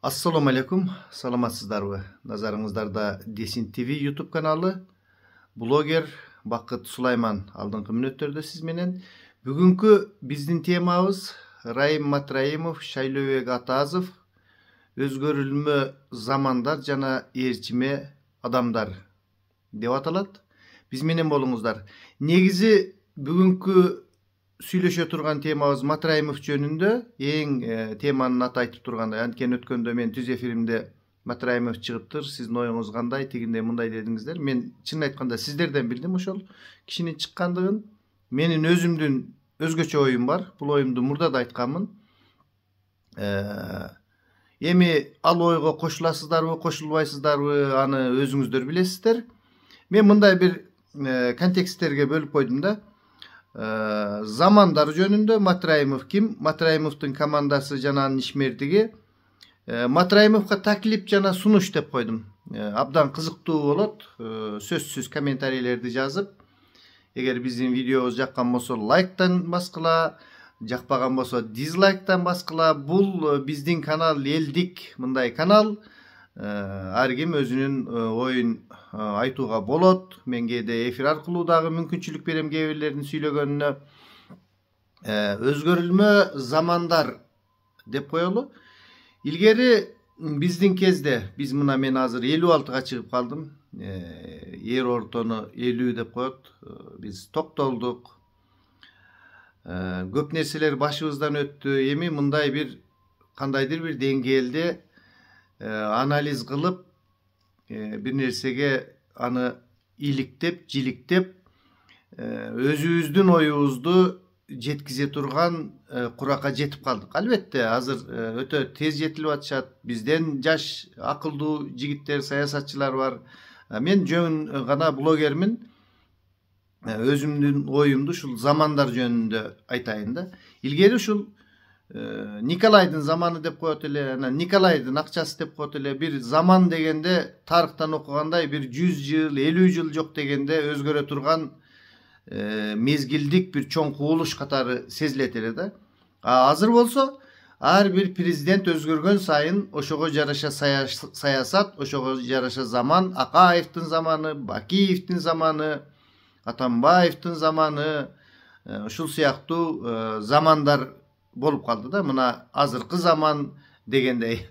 Assalamu alaikum, саламатсыздарбы? Назарыңыздарда Десин ТВ YouTube каналы, блогер Бакыт Сулайман алдыңкы мүнөттөрдө сиз менен. Бүгүнкү биздин темабыз Райым Матраимов, Шайлообек Атазов, өзгөрүлмө замандар жана ээрчиме адамдар деп аталат. Биз менен болуңуздар. Негизи бүгүнкү сүйлөшө турган темабыз Матраимов жөнүндө. Эң теманын аты айтып тургандай, анткени өткөндө мен түз эфиримде Матраимов чыгыптыр. Сиздин оюңуз кандай, тигиндей мындай дедиңиздер. Мен чын айтканда сиздерден билдим ошол кишинин чыккандыгын. Менин өзүмдүн өзгөчө оюм бар. Бул оюмду мурда да айтканмын. Эми ал ойго кошуласыздарбы, кошулбайсыздарбы, аны өзүңүздөр билесиздер. Мен мындай бир контексттерге бөлүп койдум да. Замандар жөнүндө Матраимов ким? Матраимовдун командасы жана анын ишмердиги. Матраимовго таклип жана сунуш деп койдум. Абдан кызыктуу болот. Сөзсүз комментарийлерди жазып, эгер биздин видеобуз жаккан болсо лайктан баскыла, жакпаган болсо дизлайктан баскыла. Бул биздин канал элдик мындай канал. Ар ким өзүнүн оюн айтууга болот. Мен кээде эфир аркылуу дагы мүмкүнчүлүк берем кээ бирлердин сүйлөгөнүнө. Өзгөрүлмө замандар деп коелу. Илгери биздин кезде, мен азыр 56-га чыгып калдым. Эр ортону 50 деп коет. Биз токтолдук. Көп нерселер башыбыздан өттү. Эми мындай бир кандайдыр бир деңгээлде анализ кылып, бир нерсеге аны иликтеп, жиликтеп, өзүбүздүн оюбузду жеткизе турган куракка жетип калдык. Албетте, азыр өтө тез жетилип атышат. Бизден жаш, акылдуу жигиттер, саясатчылар бар. Мен жөн гана блогермин. Өзүмдүн оюмду ушул замандар жөнүндө айтайын да. Илгери ушул Николайдын заманы деп коет эле, Николайдын акчасы деп коет эле. Бир заман дегенде тарыхтан окугандай бир 100 жыл, 50 жыл жок дегенде өзгөрө турган мезгилдик бир чоң кубулуш катары сезилет эле да. Азыр болсо ар бир президент өзгөргөн сайын ошого жараша саясат, ошого жараша заман, Акаевдин заманы, Бакиевдин заманы, Атамбаевдин заманы, ушул сыяктуу замандар болуп калды да. Мына азыркы заман дегендей.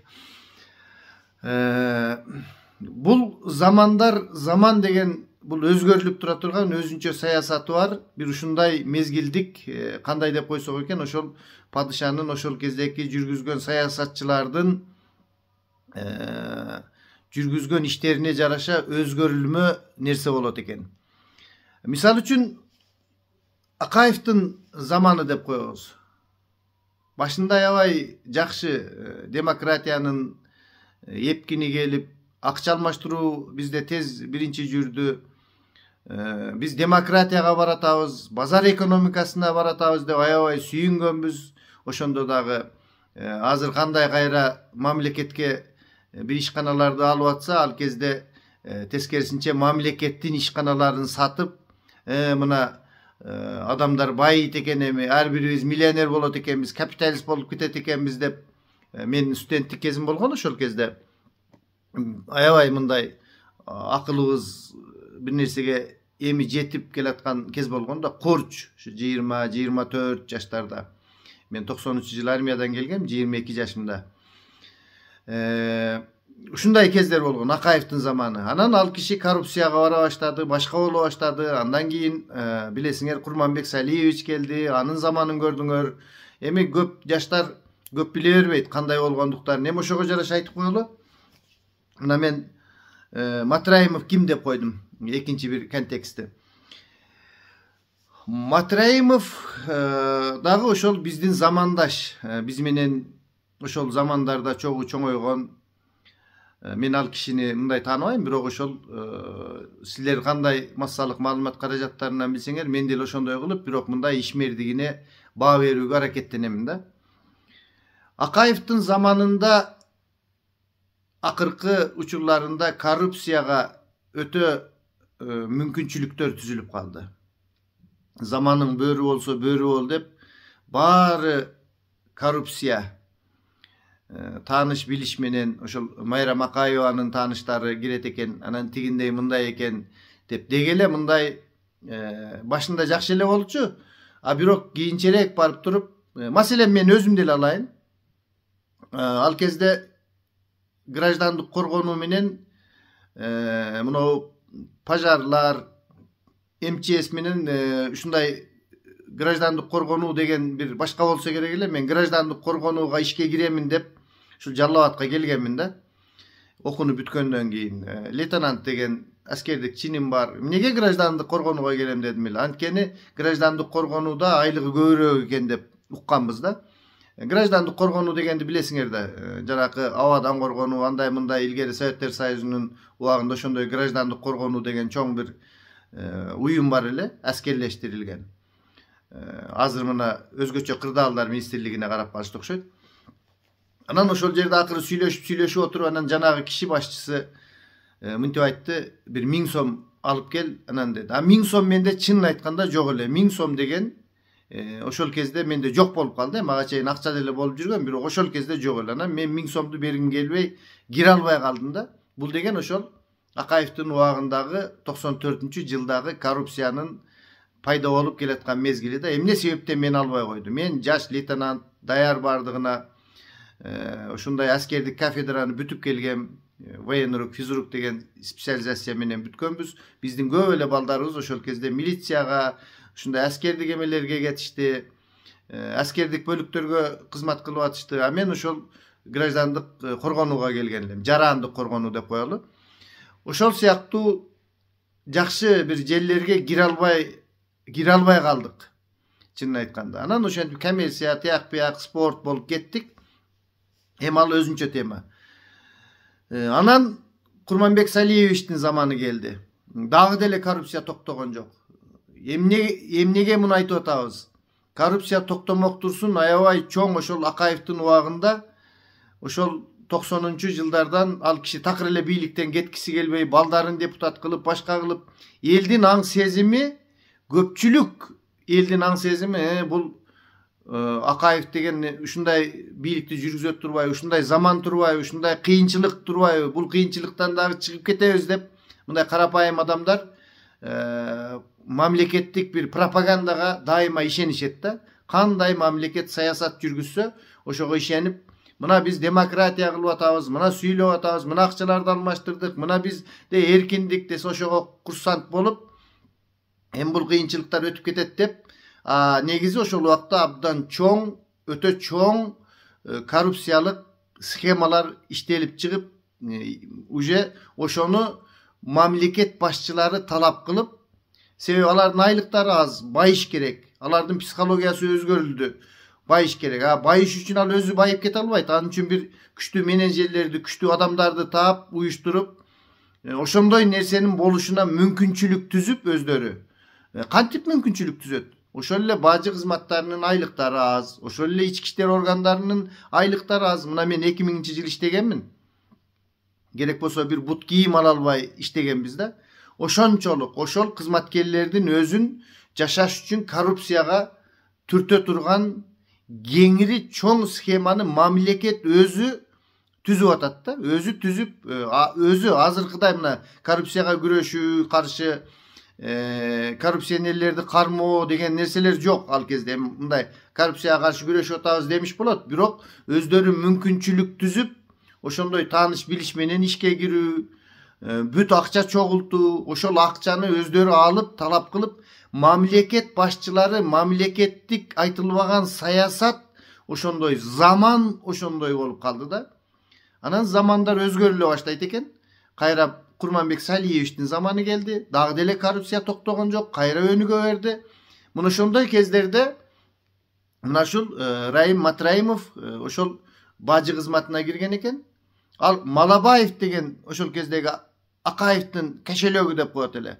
Бул замандар, заман деген бул өзгөрүлүп тура турган өзүнчө саясаты бар. Бир ушундай мезгилдик, кандай деп койсок экен, ошол падышанын ошол кездеки жүргүзгөн саясатчылардын жүргүзгөн иштерине жараша өзгөрүлмө нерсе болот экен. Мисалы үчүн Акаевдин заманы деп коебуз. Башында аябай жакшы демократиянын эпкини келип, акча алмаштыруу бизде тез биринчи жүрдү. Биз демократияга баратабыз, базар экономикасына баратабыз деп аябай сүйүнгөнбүз. Ошондо дагы азыр кандай кайра мамлекетке бир ишканаларды алып атса, ал кезде тескерисинче мамлекеттин ишканаларын сатып, мына адамдар байыйт экен, эми ар бирибиз миллионер болот экенбиз, капиталист болуп кетет экенбиз деп. Мен студенттик кезим болгон ошол кезде. Аябай мындай акылыбыз бир нерсеге эми жетип келаткан кез болгон да, корч, 20-24 жаштарда. Мен 93-жылы армиядан келгем, 22 жашымда. Ушундай кездер болгон, Акаевдин заманы. Анан ал киши коррупцияга бара баштады, башка боло баштады. Андан кийин билесиңер Курманбек Салиевич келди, анын заманын көрдүңөр. Эми көп жаштар көп биле бербейт кандай болгондуктарын. Эми ошого жараша айтып коелу. Мына мен Матраимов ким деп койдум, экинчи бир контекстте. Матраимов дагы ошол биздин замандаш, биз менен ошол замандарда чоңойгон. Мен ал кишини мындай тааныбайм, бирок ошол силер кандай массалык маалымат каражаттарынан билсеңер, мен деле ошондой кылып, бирок мындай ишмердигине баа берүүгө аракеттенемин да. Акаевдин заманында акыркы учурларында коррупцияга өтө мүмкүнчүлүктөр түзүлүп калды. Заманын бөрү болсо бөрү бол деп баары коррупция taanış biliş menen oşol Mayra Makayevanın taanıştары kiret eken, anan tigindey mындай eken dep degele mындай başında jakşı ele bolчу. A birok kийinçerээк barıp turup, masalan men özüm деле alayын. Al кезде граждандык коргонуу менен мынау пажарлар, МЧС менен ушундай граждандык коргонуу деген бир башка болсо керек эле. Мен граждандык коргонууга ишке киремин деп ушул Жалал Абадка келгенмин да. Окууну бүткөндөн кийин лейтенант деген аскердик чиним бар. Эмнеге граждандык коргонууга келем дедим эле. Анткени граждандык коргонууда айлыгы көбүрөөк экен деп укканбыз да. Граждандык коргонуу дегенди билесиңер да. Жанакы абадан коргонуу, андай мындай илгери Советтер Союзунун убагында ошондой граждандык коргонуу деген чоң бир уюм бар эле, аскерлештирилген. Азыр мына өзгөчө кырдаалдар министрлигине карап калышты окшойт. Анан ошол жерде акыры сүйлөшүп отуруп, анан жанагы киши башчысы мынтип айтты, бир 1000 сом алып кел, анан деди. 1000 сом менде чынын айтканда жок эле. 1000 сом деген ошол кезде менде жок болуп калды. Мага чейин акча деле болуп жүргөн, бирок ошол кезде жок эле. Анан мен 1000 сомду бергим келбей, кире албай калдым да. Бул деген ошол Акаевдин убагындагы 94-жылдагы коррупциянын пайда болуп келаткан мезгили да. Эмне себептен мен албай койду? Мен жаш лейтенант, даяр бардыгына ошондой аскердик кафедраны бүтүп келгем. Военрук, физрук деген специализация менен бүткөнбүз. Биздин көп эле балдарыбыз ошол кезде милицияга, ушундай аскердик эмелерге кетишти. Аскердик бөлүктөргө кызмат кылып атышты. А мен ошол граждандык коргонууга келген элем. Жарандык коргонуу деп коелу. Ошол сыяктуу жакшы бир жерлерге кире албай калдык. Чынын айтканда. Анан ошентип коммерция, тияк-бияк, спорт болуп кеттик. Эми ал өзүнчө тема. Анан Курманбек Салиевичтин заманы келди. Дагы деле коррупция токтогон жок. Эмнеге муну айтып атабыз? Коррупция токтомок турсун, аябай чоң ошол Акаевдин убагында ошол 90-жылдардан ал киши такыр эле бийликтен кеткиси келбей, балдарын депутат кылып, башка кылып, элдин аң сезими, көпчүлүк элдин аң сезими бул Акаев деген ушундай бийликти жүргүзөт турбайбы, ушундай заман турбайбы, ушундай кыйынчылык турбайбы, бул кыйынчылыктан дагы чыгып кетебиз деп мындай карапайым адамдар мамлекеттик бир пропагандага дайыма ишенишет да. Кандай мамлекет саясат жүргүзсө ошого ишенип, мына биз демократия кылып атабыз, мына сүйлөп атабыз, мына акчаларды алмаштырдык, мына бизде эркиндик десе ошого курсант болуп, эми бул кыйынчылыктар өтүп кетет деп, негизи ошол убакта абдан чоң, өтө чоң коррупциялык схемалар иштелип чыгып, уже ошону мамлекет башчылары талап кылып, себеби алардын айлыктары аз, байыш керек. Алардын психологиясы өзгөрүлдү. Байыш керек. Байыш үчүн ал өзү байып кете албайт. Анын үчүн бир күчтүү менеджерлерди, күчтүү адамдарды таап, уюштуруп, ошондой нерсенин болушуна мүмкүнчүлүк түзүп өздөрү. Кантип мүмкүнчүлүк түзөт? Ошол эле бажы кызматтарынын айлыктары аз, ошол эле ички иштер органдарынын айлыктары аз. Мына мен 2000-жыл иштегенмин. Керек болсо бир бут кийим ала албай иштегенбиз да. Ошончолук ошол кызматкерлердин өзүн жашаш үчүн коррупцияга түртө турган кеңири чоң схеманы мамлекет өзү түзүп атат да. Өзү түзүп, өзү азыркыдай мына коррупцияга күрөшүү, каршы коррупционерлерди кармоо деген нерселер жок ал кезде. Мындай коррупцияга каршы күрөшүп атабыз демиш болот, бирок өздөрү мүмкүнчүлүк түзүп, ошондой тааныш билиш менен ишке кирүү, бүт акча чогултуу, ошол акчаны өздөрү алып, талап кылып, мамлекет башчылары, мамлекеттик айтылбаган саясат, ошондой заман ошондой болуп калды да. Анан замандар өзгөрүлө баштайт экен. Кайра Курманбек Салиевичтин заманы келди. Дагы деле коррупция токтогон жок, кайра өнүгө берди. Мына ошондой кездерде мына ушул Райым Матраимов ошол бажы кызматына кирген экен. Ал Малабаев деген ошол кездеги Акаевдин кошелегү деп коет эле.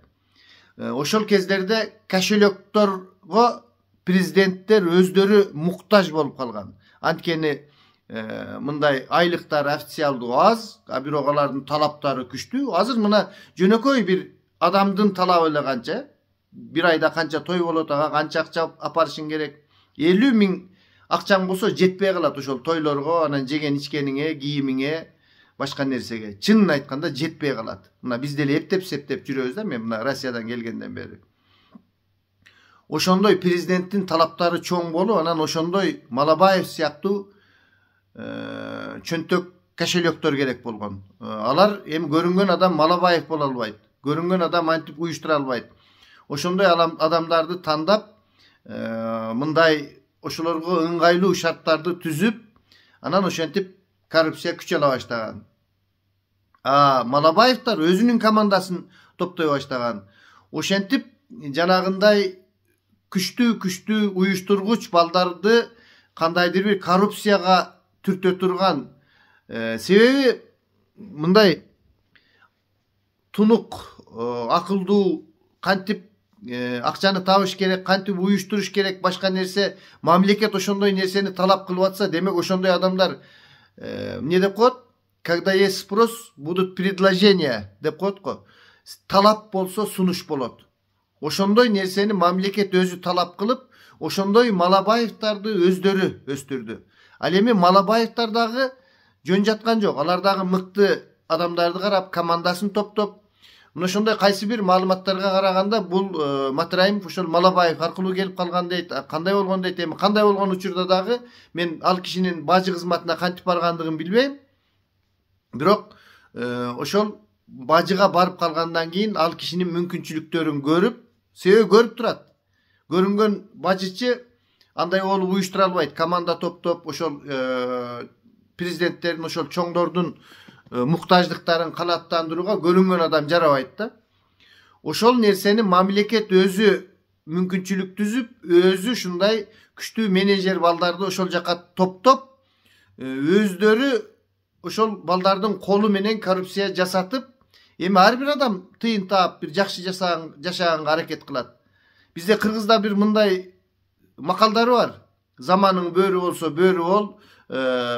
Ошол кездерде кошелекторго президенттер өздөрү муктаж болуп калган. Анткени мындай айлыктар официалдуу аз, бирок алардын талаптары күчтүү. Азыр мына жөнөкөй бир адамдын талабы эле канча? Бир айда канча той болот, ага канча акча апарышың керек? 50 000 акчаң болсо жетпей калат ошол тойлорго, анан жеген ичкениңе, кийимиңе, башка нерсеге. Чынын айтканда жетпей калат. Мына биз деле эптеп жүрөбүз да, мен мына Россиядан келгенден бери. Ошондой президенттин талаптары чоң болуп, анан ошондой Малабаев сыяктуу чөнтөк кошелектор керек болгон. Алар эми көрүнгөн адам Малабаев боло албайт. Көрүнгөн адам антип уюштура албайт. Ошондой адамдарды тандап, мындай ошолорго ыңгайлуу шарттарды түзүп, анан ошентип коррупция күч ала баштаган. Малабаевтар өзүнүн командасын топтой баштаган. Ошентип жанагындай күчтүү уюштургуч балдарды кандайдыр бир коррупцияга түртө турган. Себеби мындай тунук, акылдуу, кантип акчаны табыш керек, кантип уюштуруш керек, башка нерсе, мамлекет ошондой нерсени талап кылып атса, демек ошондой адамдар эмне деп коет? Когда есть спрос, будут предложения деп коет го. Талап болсо сунуш болот. Ошондой нерсени мамлекет өзү талап кылып, ошондой Малабаевтарды өздөрү өстүрдү. Ал эми Малабаевтар дагы жөн жаткан жок. Алар дагы мыкты адамдарды карап, командасын топтоп, мына ошондой кайсы бир маалыматтарга караганда бул Матраимов ошол Малабаев аркылуу келип калган дейт. Кандай болгон дейт, эми кандай болгон учурда дагы мен ал кишинин бажы кызматына кантип баргандыгын билбейм. Бирок ошол бажыга барып калгандан кийин ал кишинин мүмкүнчүлүктөрүн көрүп, себеби көрүп турат. Көрүнгөн бажычы андай болуп уюштура албайт. Команда топтоп, ошол президенттердин, ошол чоңдордун муктаждыктарын канааттандырууга көрүнгөн адам жарабайт да. Ошол нерсени мамлекет өзү мүмкүнчүлүк түзүп, өзү ушундай күчтүү менеджер балдарды ошол жака топтоп, өздөрү ошол балдардын колу менен коррупция жасатып, эми ар бир адам тыйын таап бир жакшы жашаганга аракет кылат. Бизде Кыргызда бир мындай макалдары бар. Заманың бөрү болсо бөрү бол,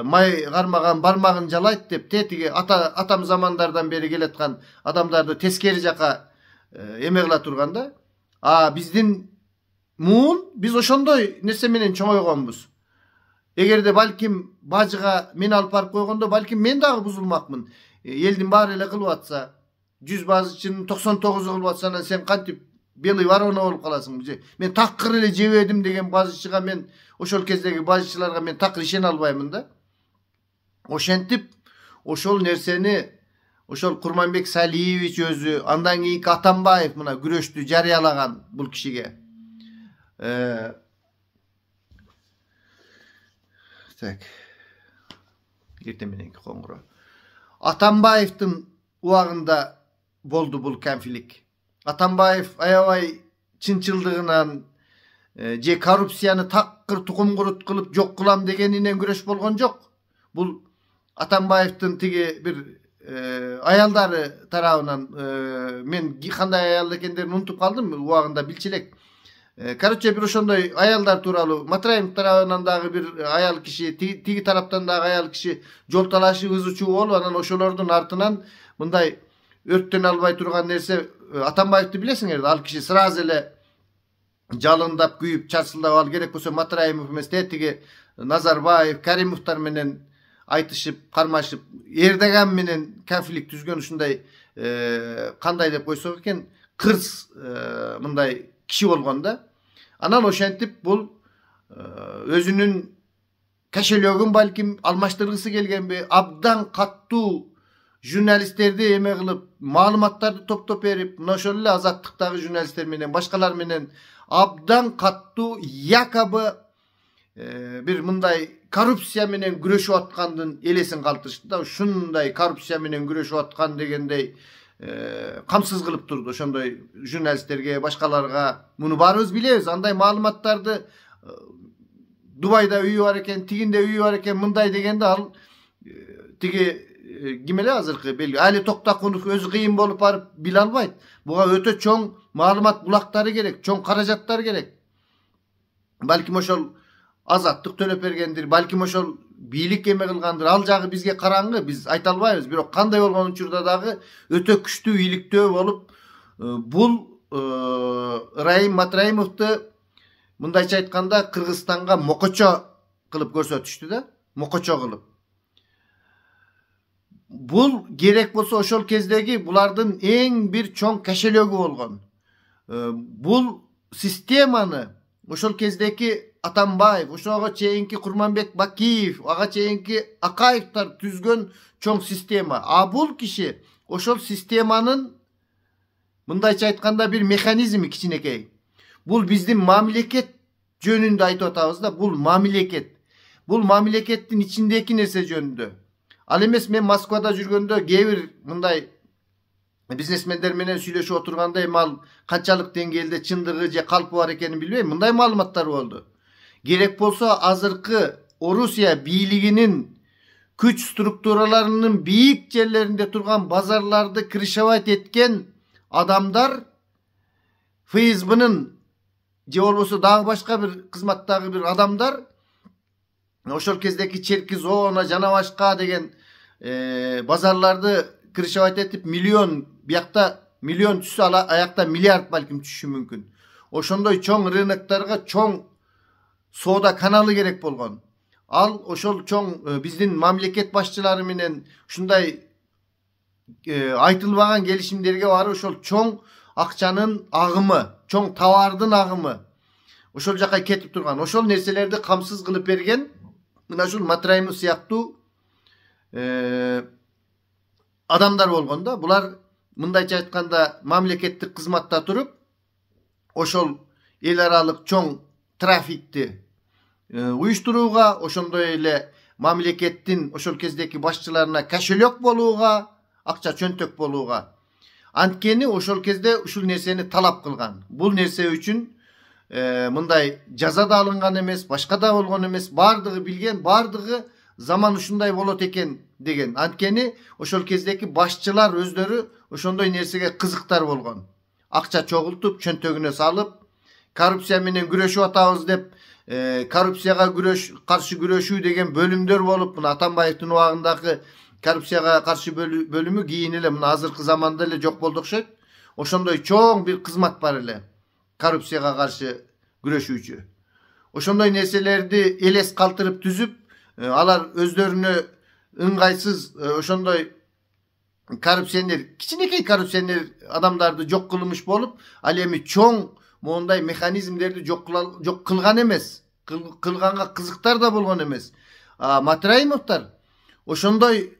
май кармаган бармагын жалайт деп, тетиги атам замандардан бери келаткан адамдарды тескери жака эме кыла турганда, биздин муун биз ошондой нерсе менен чоңойгонбуз. Эгерде балким бажыга мен алып барып койгондо, балким мен дагы бузулмакмын. Элдин баары эле кылып атса, 100 бажычынын 99 кылып атса, анан сен кантип белый ворона болуп каласың. Мен такыр эле жебедим деген бажычыга мен, ошол кездеги бажычыларга мен такыр ишене албаймын да. Ошентип ошол нерсени ошол Курманбек Салиевич өзү, андан кийинки Атамбаев мына күрөштү жарыялаган бул кишиге. Так. Эртең мененки коңгуроо. Атамбаевдин убагында болду бул камфилик. Атамбаев аябай чынчылдыгынан же коррупцияны такыр тукум курут кылып жок кылам дегенинен күрөш болгон жок. Бул Атамбаевдин тиги бир аялдары тарабынан, мен кандай аял экендерин унутуп калдым, убагында билчү элек. Короче, бир ошондой аялдар тууралуу Матраимов тарабынан дагы бир аял киши, тиги тараптан дагы аял киши жол талашы ызычуу болуп, анан ошолордун артынан мындай өрттөн албай турган нерсе. Атамбаевди билесиңер, ал киши сразу эле жалындап, күйүп, чарсылдап, ал керек болсо Матраимов эмес, тиги Назарбаев, Каримовтар менен айтышып, кармашып, Эрдоган менен конфликт түзгөн ушундай кандай деп койсок экен, кырс мындай киши болгон да. Анан ошентип бул өзүнүн кошелегин балким алмаштыргысы келгенби, абдан каттуу журналисттерди эме кылып, маалыматтарды топтоп берип, мына ошол эле Азаттыктагы журналисттер менен, башкалар менен абдан каттуу якобы бир мындай коррупция менен күрөшүп аткандын элесин калтырышты да. Ушундай коррупция менен күрөшүп аткан дегендей камсыз кылып турду ошондой журналисттерге, башкаларга. Муну баарыбыз билебиз. Андай маалыматтарды Дубайда үйү бар экен, тигинде үйү бар экен, мындай дегенде ал тиги ким эле азыркы белги Али Токтакунов өзү кыйын болуп барып биле албайт. Буга өтө чоң маалымат булактары керек, чоң каражаттар керек. Балким ошол Азаттык төлөп бергендир, балким ошол бийлик эме кылгандыр. Ал жагы бизге караңгы, биз айта албайбыз. Бирок кандай болгон учурда дагы өтө күчтүү иликтөө болуп, бул Раим Матраимовду мындайча айтканда Кыргызстанга мокочо kılıp görsetişti da, mokoço kılıp. Bul gerek bolsa oşol kezdegi bulardın en bir çoğun keşelögü olgan. Bul sistemany oşol kezdeki Atambayev, oşoga çeyinki Kurmanbek Bakiyev, aga çeyinki Akayevtar tüzgön çoğun sistema. Bul kişi oşol sistemanın mındayça aytkanda bir mekanizmi kiçinekey. Bul bizdin mamleket jönündө aytıp atabыз da, bul mamleket. Bul mamlekettin içindeki nerse jönündө. Al emes men Moskvada жүргөндө кээ мындай бизнесмендер менен сүйлөшүп отурганда эми канчалык деңгээлде чындыгы же калпы бар экенин билбейм. Мындай маалыматтар болду. Керек болсо азыркы Орусия бийлигинин күч структураларынын бийик жерлеринде турган базарларды крышевать эткен адамдар ФСБнын же болбосо дагы башка бир кызматтагы бир адамдар ошол кездеки Черки зона жана башка деген базарларды крышевать этип миллион, биякта миллион түшсө аякта миллиард балким түшүшү мүмкүн. Ошондой чоң рыноктарга чоң соода каналы керек болгон. Ал ошол чоң биздин мамлекет башчылары менен ушундай айтылбаган келишимдерге барып ошол чоң акчанын агымы, чоң товардын агымы ошол жака кетип турган. Ошол нерселерди камсыз кылып берген мына ушул Матраимов сыяктуу адамдар болгон да. Булар мындайча айтканда мамлекеттик кызматта туруп ошол эл аралык чоң трафикти уюштурууга, ошондой эле мамлекеттин ошол кездеки башчыларына кошелек болууга, акча чөнтөк болууга. Анткени ошол кезде ушул нерсени талап кылган. Бул нерсе үчүн мындай жаза да алынган эмес, башка да болгон эмес, бардыгы билген, бардыгы заман ушундай болот экен деген. Анткени ошол кездеки башчылар өздөрү ошондой нерсеге кызыктар болгон. Акча чогултуп, чөнтөгүнө салып, коррупция менен күрөшүп атабыз деп, коррупцияга каршы күрөшүү деген бөлүмдөр болуп, мына Атамбаевдин убагындагы коррупцияга каршы бөлүмү кийин эле мына азыркы заманда эле жок болду окшойт. Ошондой чоң бир кызмат бар эле, коррупцияга каршы күрөшүүчү. Ошондой нерселерди элес калтырып түзүп, алар өздөрүнө ыңгайсыз ошондой коррупционер, кичинекей коррупционер адамдарды жок кылмыш болуп, ал эми чоң мондай механизмдерди жок кылган эмес, кылганга кызыктар да болгон эмес. Матраимовдор ошондой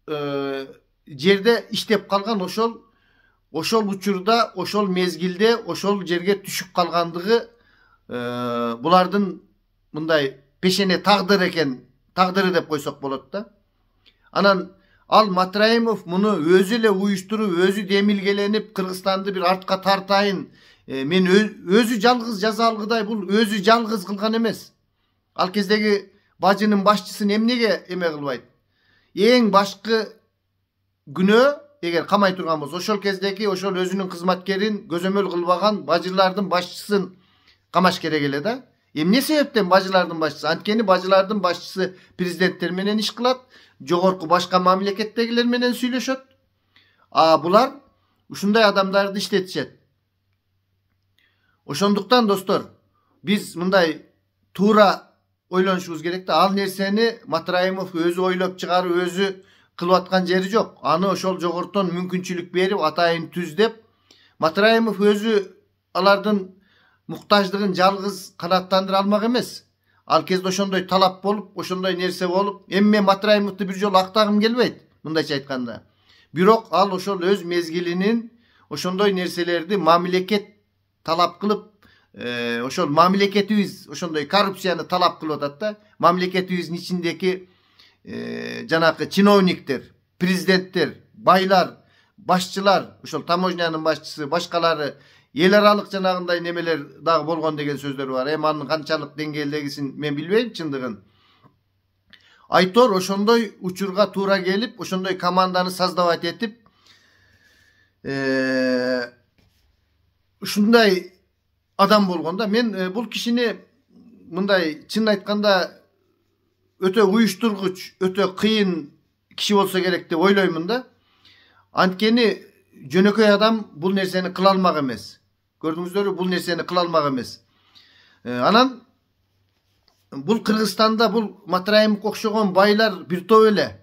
жерде иштеп калган, ошол учурда, ошол мезгилде, ошол жерге түшүп калгандыгы булардын мындай пешене тагдыр экен, тагдыры деп койсок болот да. Анан ал Матраимов муну өзү эле уюштуруп, өзү демилгеленип, Кыргызстанды бир артка тартайын, мен өзү жалгыз жаза алгыдай, бул өзү жалгыз кылган эмес. Ал кездеги бажынын башчысын эмнеге эме кылбайт? Эң башкы күнөө эгер камай турган болсо, ошол кездеки ошол өзүнүн кызматкерин көзөмөл кылбаган бажылардын башчысын камаш керек эле да. Эмне себептен бажылардын башчысы? Анткени бажылардын башчысы президенттер менен иш кылат, жогорку башка мамлекеттегилер менен сүйлөшөт. Булар ушундай адамдарды иштетишет. Ошондуктан достор, биз мындай туура ойлонушубуз керек да. Ал нерсени Матраимов өзү ойлоп чыгарып, өзү кылып аткан жери жок. Аны ошол жогортон мүмкүнчүлүк берип, атайын түздеп, Матраимов өзү алардын муктаждыгын жалгыз канааттандыра алмак эмес. Ал кезде ошондой талап болуп, ошондой нерсе болуп, эми мен Матраимовду бир жолу актагым келбейт, мындайча айтканда. Бирок ал ошол өз мезгилинин ошондой нерселерди мамлекет талап кылып, ошол мамлекетибиз ошондой коррупцияны талап кылып атат да. Мамлекетибиздин ичиндеки жанакы чиновниктер, президенттер, байлар, башчылар, ошол таможнянын башчысы, башкалары, эл аралык жанагындай немелер дагы болгон деген сөздөр бар. Эми анын канчалык деңгээлдегисин мен билбейм чындыгын. Айтор ошондой учурга туура келип, ошондой команданы создавать этип, ушундай адам болгон да. Мен бул кишини мындай чын айтканда өтө уюштургуч, өтө кыйын киши болсо керек деп ойлоймун да. Анткени жөнөкөй адам бул нерсени кыла алмак эмес. Көрдүңүздөрбү, бул нерсени кыла алмак эмес. Анан Бул Кыргызстанда бул Матраимовго окшогон байлар бир топ эле.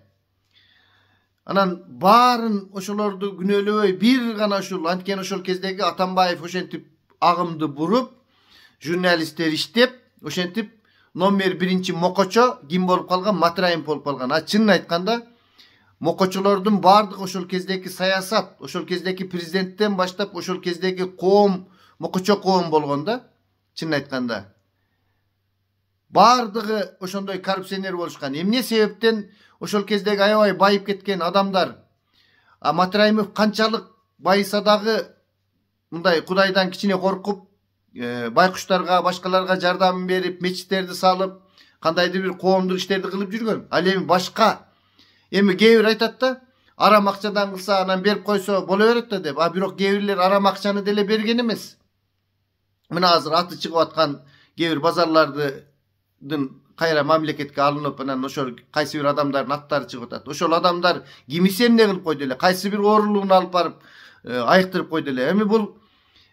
Анан баарын ошолорду күнөөлөбөй бир гана ушул анткени ошол кездеги Атамбаев ошентип агымды буруп, журналисттер иштеп, ошентип номер 1 мокочо ким болуп калган? Матраимов болуп калган. А чынын айтканда мокочолордун баардыгы ошол кездеги саясат, ошол кездеги президенттен баштап ошол кездеги коом мокочо коом болгон да. Чынын айтканда баардыгы ошондой коррупционер болушкан. Эмне себептен ошол кездеги аябай байып кеткен адамдар, Матраимов канчалык байыса дагы мындай Кудайдан кичине коркуп, байкуштарга, башкаларга жардам берип, мечиттерди салып, кандайдыр бир коомдук иштерди кылып жүргөн. Ал эми башка, эми кээ бир айтат да, арам акчадан кылса анан берип койсо боло берет да деп. А бирок кээ бирлер арам акчаны деле берген эмес. Мына азыр аты чыгып аткан кээ бир базарлардын кайра мамлекетке алынып, анан ошол кайсы бир адамдардын аттары чыгып атат. Ошол адамдар кимиси эмне кылып койду эле, кайсы бир оорулугун алып барып айыктырып койду эле. Эми бул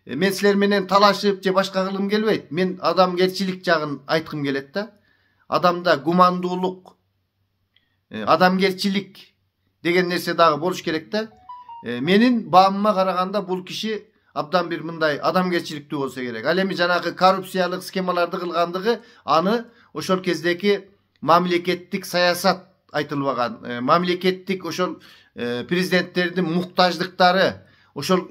мен силер менен талашып же башка кылгым келбейт. Мен адамгерчилик жагын айткым келет да. Адамда гумандуулук, адамгерчилик деген нерсе дагы болуш керек да. Менин баамыма караганда бул киши абдан бир мындай адамгерчиликтүү болсо керек. Ал эми жанагы коррупциялык схемаларды кылгандыгы аны ошол кездеги мамлекеттик саясат айтылбаган, мамлекеттик ошол президенттердин муктаждыктары, ошол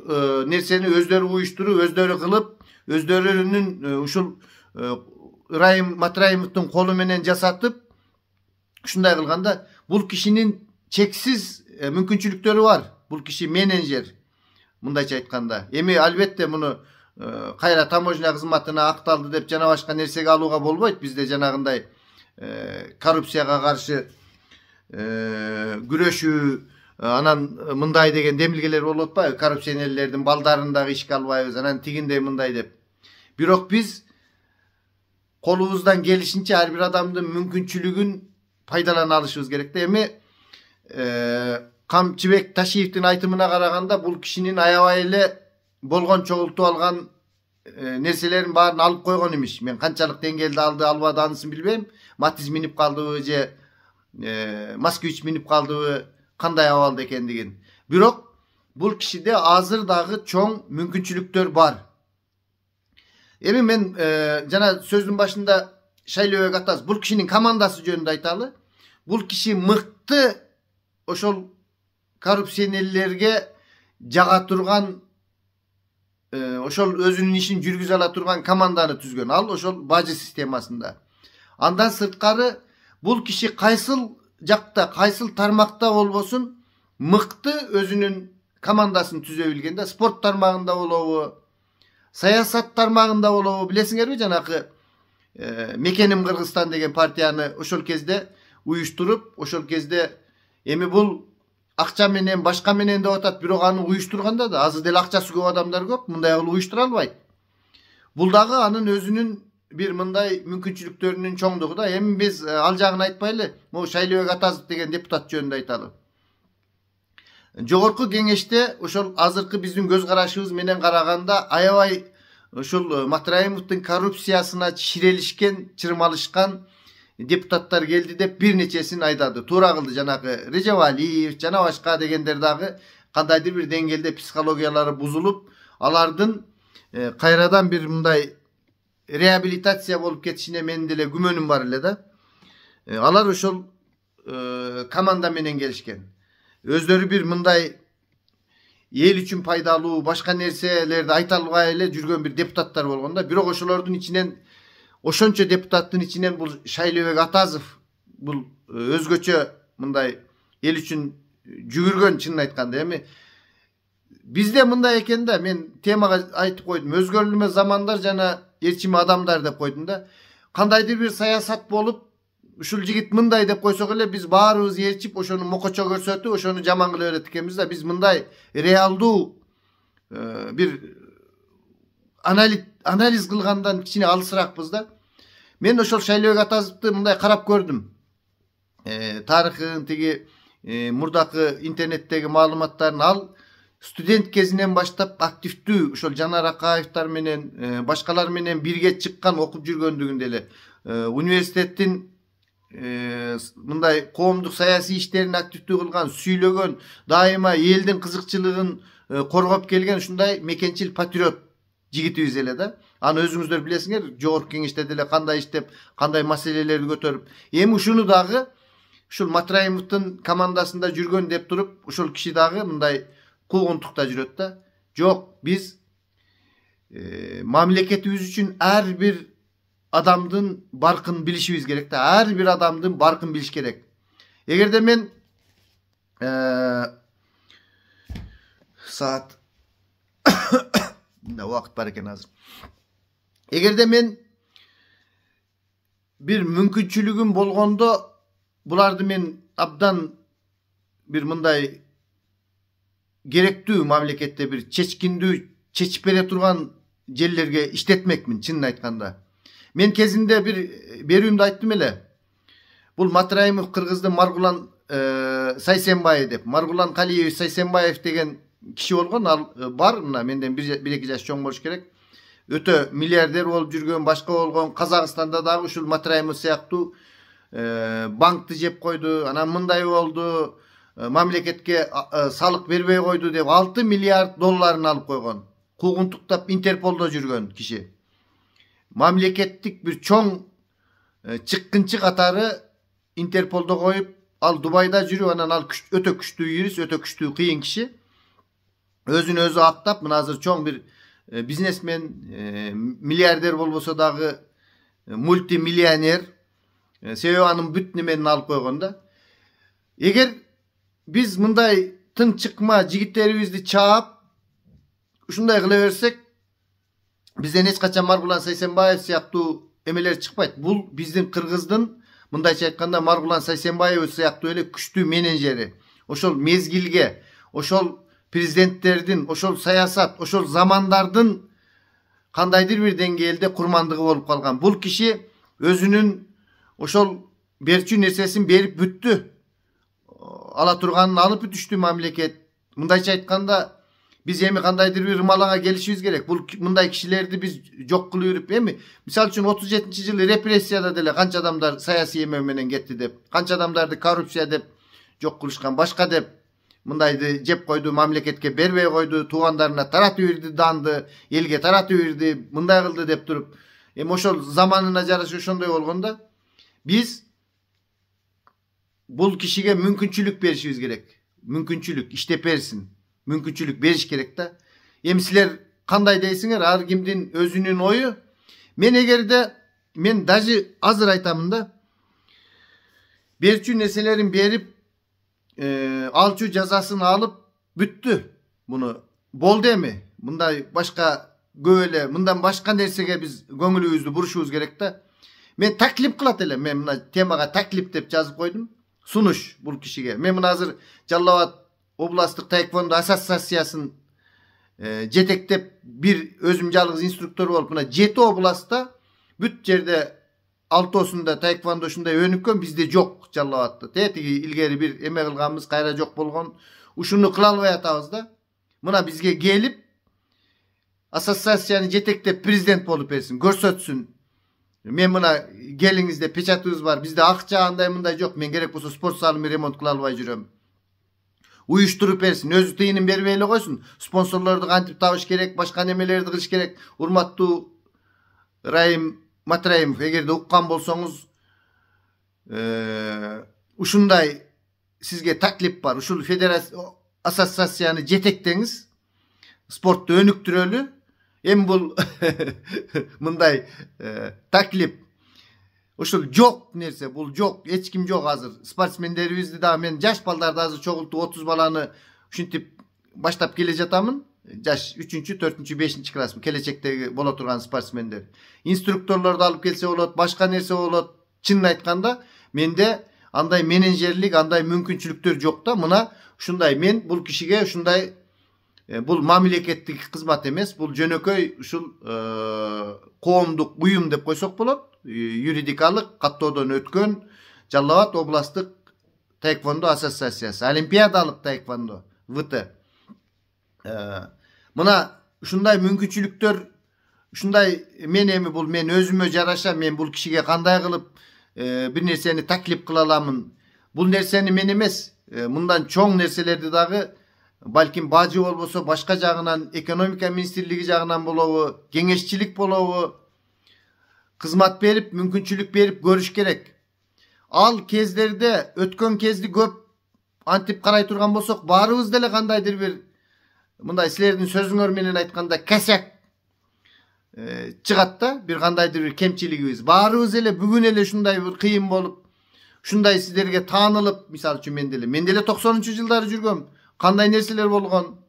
нерсени өздөрү уюштуруп, өздөрү кылып, өздөрүнүн ушул Ырайым Матраимовдун колу менен жасатып, ушундай кылганда бул кишинин чексиз мүмкүнчүлүктөрү бар. Бул киши менеджер, мындайча айтканда. Эми албетте муну кайра таможня кызматына акталды деп жана башка нерсеге алууга болбойт. Бизде жанагындай коррупцияга каршы күрөшүү, анан мындай деген демилгелер болуп атпайбы? Коррупционерлердин балдарын дагы ишке албайбыз, анан тигиндей мындай деп. Бирок биз колубуздан келишинче ар бир адамдын мүмкүнчүлүгүн пайдалана алышыбыз керек да. Эми Камчыбек Ташиевдин айтымына караганда бул кишинин аябай эле болгон чогултуп алган нерселерин баарын алып койгон имиш. Мен канчалык деңгээлде алды, албады анысын билбейм. Матиз минип калдыбы же Москвич минип калдыбы, кандай абалда экендигин. Бирок бул кишиде азыр дагы чоң мүмкүнчүлүктөр бар. Эми мен жана сөздүн башында Шайлообек атабыз бул кишинин командасы жөнүндө айталы. Бул киши мыкты ошол коррупционерлерге жага турган, ошол өзүнүн ишин жүргүзө ала турган команданы түзгөн. Ал ошол бажы системасында. Андан сырткары бул киши кайсыл жакта, кайсыл тармакта болбосун мыкты өзүнүн командасын түзө билген да. Спорт тармагында болобу, саясат тармагында болобу, билесиңерби, жанакы Мекеним Кыргызстан деген партияны ошол кезде уюштуруп, ошол кезде эми бул акча менен, башка менен деп атат, бирок аны уюштурганда да азыр деле акчасы көп адамдар көп, мындай кылып уюштура албайт. Бул дагы анын өзүнүн бир мындай мүмкүнчүлүктөрүнүн чоңдугу да. Эми биз ал жагын айтпайлы, могу Шайлообек Атазов деген депутат жөнүндө айталы. Жогорку кеңеште ошол азыркы биздин көз карашыбыз менен караганда аябай ушул Матраимовдун коррупциясына ширелишкен, чырмалышкан депутаттар келди деп бир нечесин айдады. Туура кылды, жанагы Режевалиев, жана башка дегендер дагы кандайдыр бир деңгээлде психологиялары бузулуп, алардын кайрадан бир мындай реабилитация болуп кетишине менин деле күмөнүм бар эле да. Алар ошол команда менен келишкен. Өздөрү бир мындай эл үчүн пайдалуу, башка нерселерди айта албай эле жүргөн бир депутаттар болгон да. Бирок ошолордун ичинен, ошончо депутаттын ичинен бул Шайлообек Атазов бул өзгөчө мындай эл үчүн жүгүргөн, чынын айтканда. Эми бизде мындай экен да, мен темага айтып койдум. Өзгөрүлмө замандар жана эрчим адамдар деп койдум да. Кандайдыр бир саясат болуп, ушул жигит мындай деп койсок эле биз баарыбыз ээрчип, ошону мокочо көрсөтүп, ошону жаман кыла берет экенбиз да. Биз мындай реалдуу бир анализ кылгандан кичине алысыракпыз да. Мен ошол Шайлообек Атазовду мындай карап көрдүм. Тарыхын, тиги мурдакы интернеттеги маалыматтарын ал студент кезинен баштап активдүү ошол Жанар Акаевтар менен, башкалар менен бирге чыккан, окуп жүргөндүгүн деле Üniversitetin mınday коомдук саясий иштерин активдүү кылган, сүйлөгөн, дайыма элдин кызыкчылыгын коргоп келген ушундай мекенчил патриот жигитибиз эле да. Аны өзүңүздөр билесиңер, жогорку кеңеште деле кандай иштеп, кандай маселелерди көтөрүп. Эми ушуну дагы ушул Матраимовдун командасында жүргөн деп туруп, ушул киши дагы мындай куугунтукта жүрөт да. Жок, биз мамлекетибиз үчүн ар бир адамдын баркын билишибиз керек да. Ар бир адамдын баркын билиш керек. Эгерде мен saat убакыт бар экен азыр. Эгерде мен бир мүмкүнчүлүгүм болгондо буларды мен абдан бир мындай керектүү мамлекетте бир чечкиндүү чечип бере турган жерлерге иштетмекмин, чынын айтканда. Мен кезинде бир берүүмдү айттым эле. Бул Матраимов кыргыздын Маргулан Сайсенбай деп. Маргулан Калиевич Сайсенбаев деген киши болгон, ал бар, мына менден 1-2 жаш чоң болуш керек. Өтө миллиардер болуп жүргөн, башка болгон. Казакстанда дагы ушул Матраимов сыяктуу банкты жеп койду, анан мындай болду, мамлекетке салык бербей койду деп 6 миллиард долларын алып койгон. Куугунтуктап Интерполдо жүргөн киши. Мамлекеттик бир чоң чыккынчы катары Интерполдо коюп, ал Дубайда жүрүп, анан ал өтө күчтүү юрист, өтө күчтүү кыйын киши. Өзүн өзү аттап, мына азыр чоң бир бизнесмен, миллиардер болбосо дагы мультимиллионер. Себеби анын бүт неменин алып койгон да. Эгер биз мындай тын чыкма жигиттерибизди чаап, ушундай кыла берсек, бизден эч качан Маргулан Сайсенбаев сыяктуу эмелер чыкпайт. Бул биздин кыргыздын, мындайча айтканда, Маргулан Сайсенбаев сыяктуу эле күчтүү менеджери. Ошол мезгилге, ошол президенттердин, ошол саясат, ошол замандардын кандайдыр бир деңгээлде курмандыгы болуп калган. Бул киши өзүнүн ошол берчү нерсесин берип бүттү. Ала турганын алып бүтүштү мамлекет. Мындайча айтканда, биз эми кандайдыр бир ымалага келишибиз керек. Бул мындай кишилерди биз жок кылып жүрүп, эми мисалы үчүн 37-жылы репрессияда деле канча адамдар саясий эме менен кетти деп, канча адамдарды коррупция деп жок кылышкан, башка деп мындайды жеп койду, мамлекетке бербей койду, туугандарына таратып бирди, данды элге таратып бирди, мындай кылды деп туруп. Эми ошол заманына жараша ошондой болгондо биз бул кишиге мүмкүнчүлүк беришибиз керек. Мүмкүнчүлүк иштеп берсин. Мүмкүнчүлүк бериш керек да. Эми силер кандай дейсиңер? Ар кимдин өзүнүн ою. Мен даже азыр айтамын да. Берчү нерселерин берип, алчу жазасын алып бүттү. Буну болду эми. Мындай башка көп эле, мындан башка нерсеге биз көңүлүбүздү бурушубуз керек да. Мен таклип кылат элем. Мен мына темага таклип деп жазып койдум. Сунуш бул кишиге. Мен мына азыр Жалал Абад областтык таеквондо ассоциациясын жетектеп бир өзүм жалгыз инструктор болуп, мына 7 областта бүт жерде 6осунда таеквондо ушундай өнүккөн, бизде жок Жалал Абадта. Тетиги илгери бир эме кылганбыз, кайра жок болгон. Ушуну кыла албай атабыз да. Мына бизге келип ассоциацияны жетектеп президент болуп берсин, көрсөтсүн. Мен мына келиңизде печатыбыз бар. Бизде акча андай мындай жок. Мен керек болсо спорт залымды ремонт кыла албай жүрөм. Уюштуруп берсин, өзү тыйынын бербей эле койсун. Спонсорлорду кантип табыш керек, башка немелерди кылыш керек. Урматтуу Раим Матраимов, эгерде уккан болсоңуз, ушундай сизге таклип бар. Ушул федерация ассоциацияны жетектеңиз, спортты өнүктүрөлү. Эми бул мындай таклип ушул жок нерсе, бул жок, эч ким жок азыр. Спортсмендерибизди да мен жаш балдарды азыр чогултуп 30 баланы ушинтип баштап келе жатамын. Жаш 3-чү, 4-чү, 5-чи класс келечектеги боло турган спортсмендер. Инструкторлорду алып келсе болот, башка нерсе болот. Чынын айтканда, менде андай менеджерлик, андай мүмкүнчүлүктөр жок да. Мына ушундай мен бул кишиге ушундай бул мамлекеттик кызмат эмес, бул жөнөкөй ушул коомдук уюм деп койсок болот. Юридикалык каттоодон өткөн Жалал Абад областтык таеквондо ассоциациясы, олимпиадалык таеквондо ВТ. Мына ушундай мүмкүнчүлүктөр ушундай мен эми бул мен өзүмө жараша мен бул кишиге кандай кылып бир нерсени таклип кыла аламын. Бул нерсени мен эмес, мындан чоң нерселерди дагы балким бажы болбосо башка жагынан, экономика министрлиги жагынан болобу, кеңешчилик болобу, кызмат берип, мүмкүнчүлүк берип көрүш керек. Ал кездерде өткөн кезди көп антип карай турган болсок, баарыбыз деле кандайдыр бир мындай силердин сөзүңөр менен айтканда косяк чыгат да, бир кандайдыр бир кемчилигибиз. Баарыбыз эле бүгүн эле ушундай бир кыйын болуп, ушундай сиздерге таанылып, мисалы үчүн мен деле 90-жылдары жүргөм. Кандай нерселер болгон,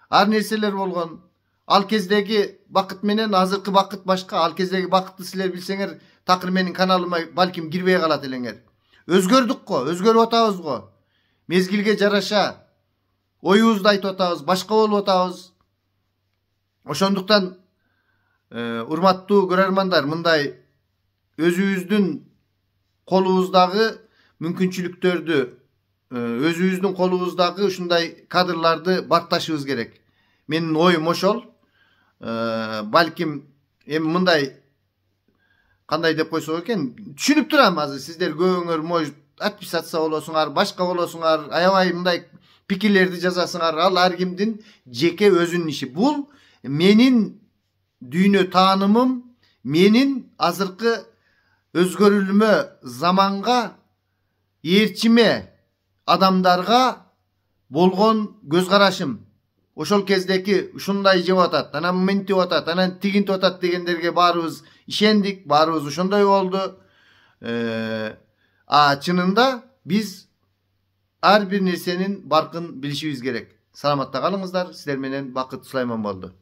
ар нерселер болгон. Ал кездеги бакыт менен азыркы бакыт башка. Ал кездеги бакытты силер билсеңер, такыр менин каналыма балким кирбей калат элеңер. Өзгөрдүк го, өзгөрүп атабыз го. Мезгилге жараша оюбузду айтып атабыз, башка болуп атабыз. Ошондуктан урматтуу көрөрмандар, мындай өзүбүздүн колубуздагы мүмкүнчүлүктөрдү, өзүбүздүн колубуздагы ушундай кадрларды бакташыбыз керек. Менин оюм ошол. Балким эми мындай кандай деп койсок экен, түшүнүп турам азыр сиздер көбүңөр может отписаться болосуңар, башка болосуңар, аябай мындай пикирлерди жазасыңар. Ал ар кимдин жеке өзүнүн иши. Бул менин дүйнө таанымым, менин азыркы өзгөрүлмө заманга, ээрчиме адамдарга болгон көз карашым. Ошол кездеки ушундай жеп атат, анан мынтип атат, анан тигинтип атат дегендерге баарыбыз ишендик, баарыбыз ошондой болду. Чынында биз ар бир нерсенин баркын билишибиз керек. Саламатта калыңыздар. Сиздер менен Бакыт Сулайман болду.